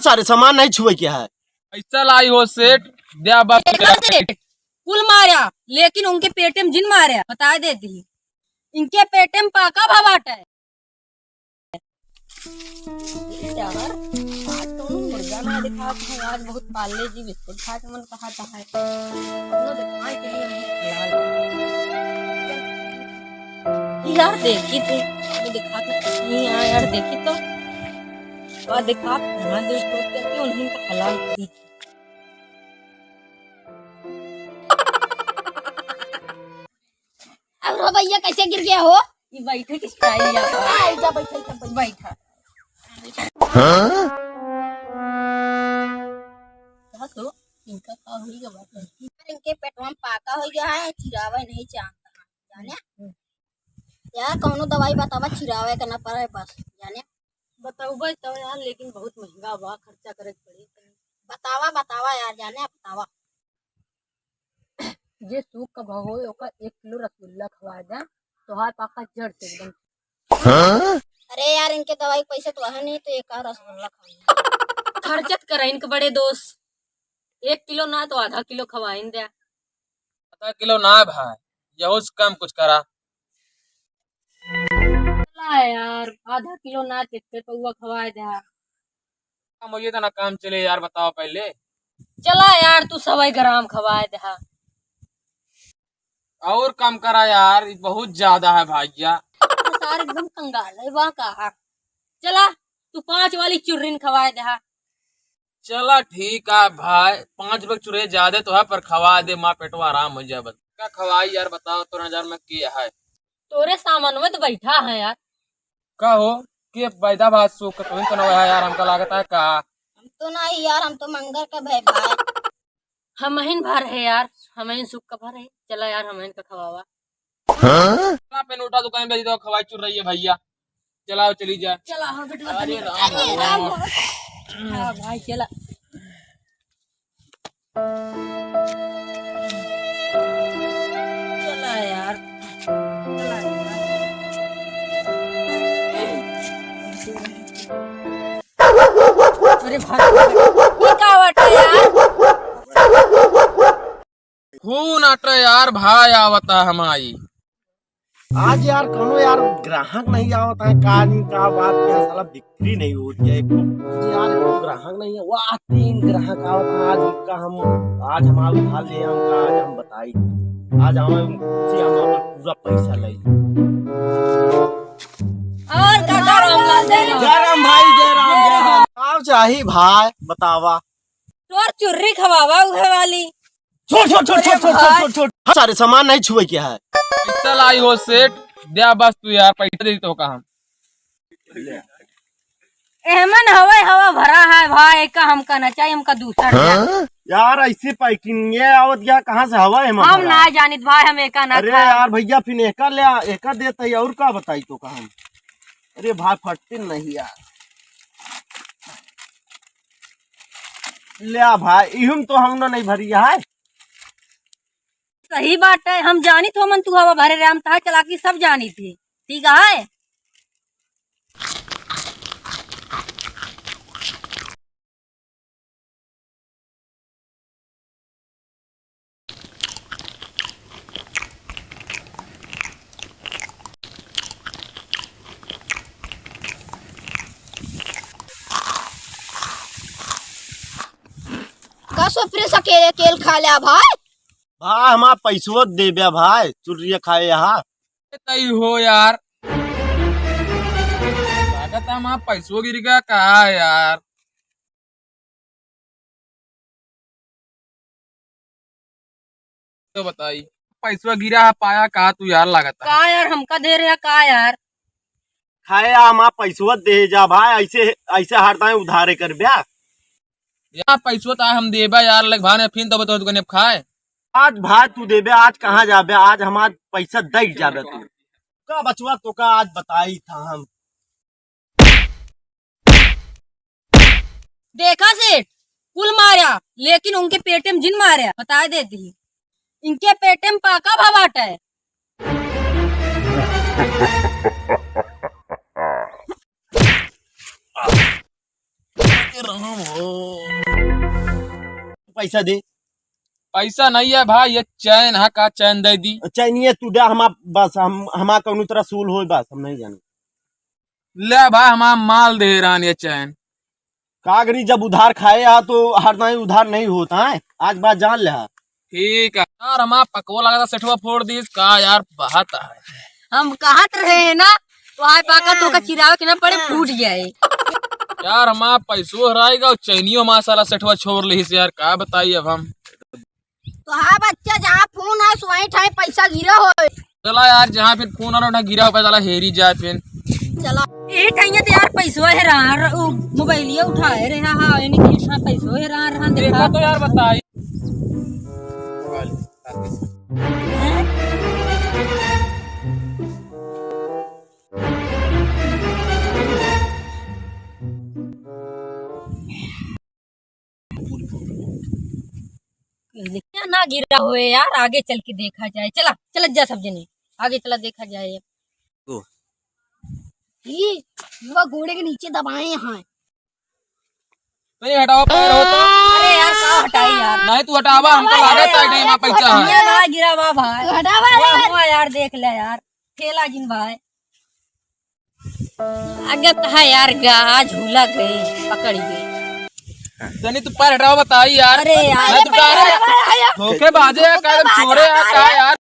सारे सामान नहीं छुए क्या है। ऐसा लाई हो सेठ दिया बस कुल मारा लेकिन उनके पेटे में जिन मारा बता देती इनके पेटे में पाका भवाट है। यार आज तो मुर्गा ना दिखा था, आज बहुत पाले जी बिस्कुट खा के मन कहा था है अपना दिखाने के लिए नहीं यार देखी थी अभी दिखा नहीं यार देखी तो और दिखा हमारे दोस्त करके उन्हीं का हलाल करी अब रो भैया कैसे गिर गया हो। ये बैठे किस टाइम जा बैठा तो इनका का होई गया बात इनके पेटवा में पाका हो गया है चिरावे नहीं चाहता जाने यार कौनो दवाई बतावा चिरावे करना पड़ा है बस जाने बताऊबे तो यार लेकिन बहुत महंगा बा खर्चा करे पड़ी बतावा यार जाने बतावा जे सूख का भाव हो ओका 1 किलो रसगुल्ला खवा दे तो हाथ पाका जड़ से एकदम। अरे यार इनके दवाई पैसे तो है नहीं तो एक और रसगुल्ला खवा खर्चत कर इनके बड़े दोस्त 1 किलो ना तो आधा किलो खवाइन दे। आधा किलो ना भाई यहो से कम कुछ करा यार आधा किलो ना चित्ते तो वो खवा दे मुझे तो ना काम चले यार बताओ पहले चला यार तू 100 ग्राम खवा दे और कम करा यार बहुत ज्यादा है भैया सार एकदम कंगाल है वहाँ का चला तू 5 वाली चुर्रीन खवा दे चला ठीक है भाई 5 रुपए चुरे ज्यादा तो है पर खवा दे माँ पेटवा आराम हो जाए बस क्या खवाई यार बताओ तो नजर में किया है तोरे सामान में तो बैठा है यार का हो के बैदा भात सूख तो तो ना यार हमका लागत है का हम तो नहीं यार हम तो मंगर का भाई हमहिन भर है यार हमहिन सुख का भर है चला यार हमहिन का खवावा पे नोटा दुकान पे तो खवाई चुर रही है भैया चलाओ चली जाए चला हाँ बेटा अरे राम हाँ भाई चला चला यार अरे भाई क्या बात है यार खून अट यार भाई आवता हमारी आज यार कोनो यार ग्राहक नहीं आवत है का बात क्या साला बिक्री नहीं होती है यार ग्राहक नहीं है वाह 3 ग्राहक आवत है आज हमारा उठा ले हमका आज हम बताई आज हम पूरा पैसा ले और जय राम भाई जय राम आओ चाही भाई बतावा तोर चुर्री खवावा उहे वाली छोड़ सारे सामान नहीं छुए क्या है। पैसा लाई हो सेठ दिया बस तू यार पैसा दे तो का हम एमन हवा भरा है भाई का हमका ना चाहिए हमका दूसरा यार ऐसे पैकिंग ये आवत गया कहाँ से हवा है हम ना जानित भाई हम एका ना अरे यार भैया फिर एका देता और का बताई तो का हम अरे भाई फटते नहीं यार ले भाई इहुम तो हम नहीं भरिया है सही बात है हम जानी तो मन तू हवा भरे राम था चलाकी सब जानी थी ठीक है। अकेले केल खा लिया भाई हमारा पैसवा दे भाई चुरिया खाए यहाँ तई हो यार लागत है वहाँ पैसों गिर गया कहा यार तो बताई पैसवा गिरा है पाया कहा तू यार लागत का यार हमका दे रहा का यार खाए हमारा पैसवा दे जा भाई ऐसे ऐसे हरता है उधारे कर ब्या यार पैसवा तो हम देबा यार लग भाने फिर तो बता दुकान खाए आज भाई तू देबे आज कहाँ जाबे आज हमार पैसा दे जाबे तू का बचवा तो का आज बताई था हम देखा सेठ कुल मारा लेकिन उनके पेटे में जिन मारा बता देती इनके पेटे में पाका भवाट है राम हो। पैसा दे। पैसा नहीं है भाई, ये चैन है का, चैन दे दी। चाहिए तू दे, हम बस हम कौनो तरह सूल हो, बस हम नहीं जाने। ले भाई हमारा माल दे रहा ये चैन। कागरी जब उधार खाए हा तो हर नहीं उधार नहीं होता है, आज बात जान ले। ठीक है यार, हमारा पकवा लगा था सेठवा फोड़ दी का यार, बात है। हम कहत रहे हैं ना, वहाँ पाका तो का चिरावे के ना पड़े फूट जाए। यार हमारा पैसो हराएगा और चैनियो हमारा साला सेठवा छोड़ ली से यार, का बताइए अब हम। तो हाँ बच्चा, जहाँ फोन है वहीं ठाई पैसा गिरा हो। चला यार, जहाँ फिर फोन आ गिरा हो पैसा हेरी जाए फिर। चला ये ठाइया तो यार पैसो है रहा, मोबाइल उठाए रहे, हाँ इनके पैसो है रहा देखा तो यार बताइए। क्या ना गिरा हुए यार, आगे चल के देखा जाए। चला चला जा सब जने, आगे चला देखा जाए। वो घोड़े के नीचे दबाए यहाँ। नहीं हटाओ पैर हो तो। अरे यार का हटाई यार, नहीं तू हटावा, हमको लागत है नहीं वहाँ पैसा है। ये ना गिरा हुआ भाई, हटावा हुआ यार, देख ले यार ठेला जिन भाई। आगे तो है यार, गा झूला गई, पकड़ गई। नहीं तू पैर हटाओ बताई यार। अरे यार मैं तो धोखे बाजे का चोरे का यार,